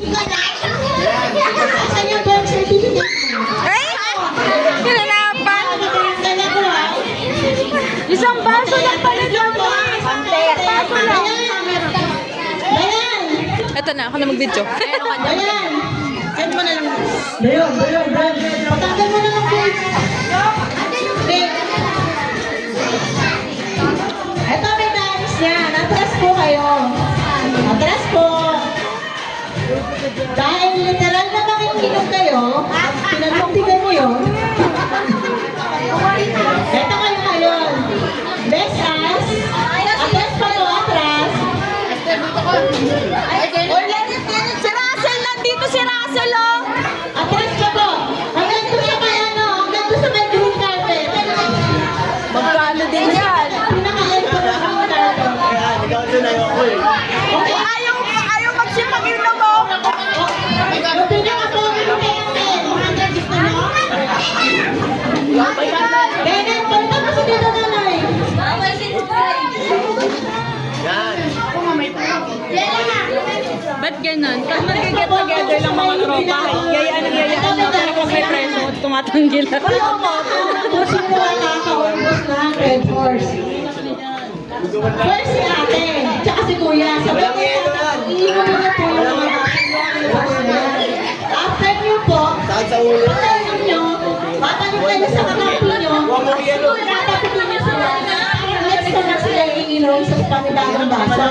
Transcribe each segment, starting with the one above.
Saan yung birth certificate? Ay! Hinanapan! Isang baso lang pala dyan. Baso lang. Bayan! Ito na, ako na mag-video. Bayan! Send mo na lang. Bayan! Patagal mo na ng cake. Ito may bags niya. Atras po kayo. Atras po. Dahil literal na makikinom kayo, pinagpaptigan mo yun. Ito kayo ngayon. Best ass. Atras pa to, atras. Si Russell, nandito si Russell, oh! Atras pa to. Hanggang doon sa may ano, hanggang doon sa may green carpet. Magkano din yan? Pinaka-enter ng green carpet. Okay. Ayaw magsipag-inom, oh! Yung pinaka-pogi mo kaya natin. Ganyan, punta mo sa dito nanay. Ba't ganun? Pag nag-get together lang mga tropa, gayaan na, pero pag may preso, tumatanggal na. Wala mo. Pusin mo lang nakaka-ormos na Red Horse. First si ate, tsaka si kuya. Sabi ko iiwan mo na po yung mga after nyo po, pagkainom nyo, babalik kayo sa kakampi nyo, tatapitin nyo sila. Next ko na sila iinom sa panibagong baso.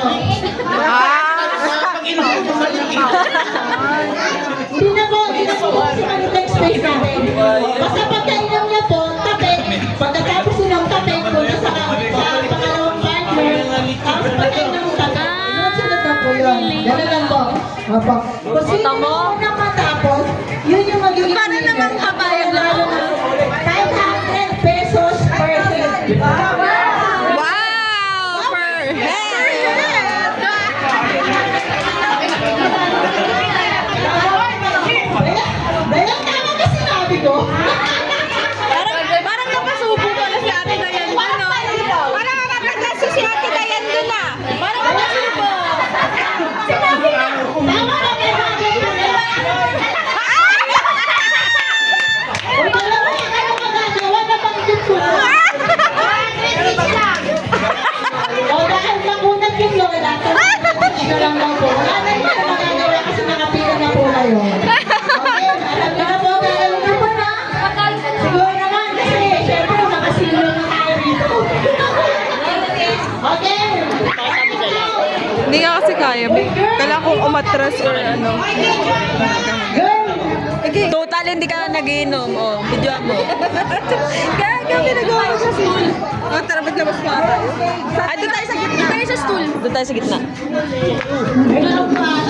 Hindi na po sa kanilang space natin. Basta pagkainom niya po, tape, pagkatapos silang tape, punta sa pangalawang partner, tapos pagkainom tape, sunod na po yun. Ganun lang po. Opo. Kung sino mo na matapos, yun yung magiging Para namang kabayan lang. 500 pesos per head. Wow! Per head! Dahil tama ba sinabi ko? Parang napasubo ko na si Ate Dayan doon, no? Parang nakakagaso si Ate Dayan doon, ah. Parang napasubo. Tama na kayo. Uy, dalawa na kayo magagawa na pang-tip ko na. O dahil nakunat yung lola, ito lang daw po. Wala na yung magagawa kasi nakapila na po kayo. Okay, alam niyo na po, gagawin na po na. Siguro naman kasi, syempre, makasilo na tayo dito. Okay. Hindi nga kasi kaya. Kailangan kong umatras or ano. Girl. Okay. Total, hindi ka na nag-iinom. O, video mo. Kaya pinagawa ko sa stool. O, tara, ba't labas pa tayo? Ay, doon tayo sa gitna. Doon tayo sa stool. Doon tayo sa gitna. Ganun pa.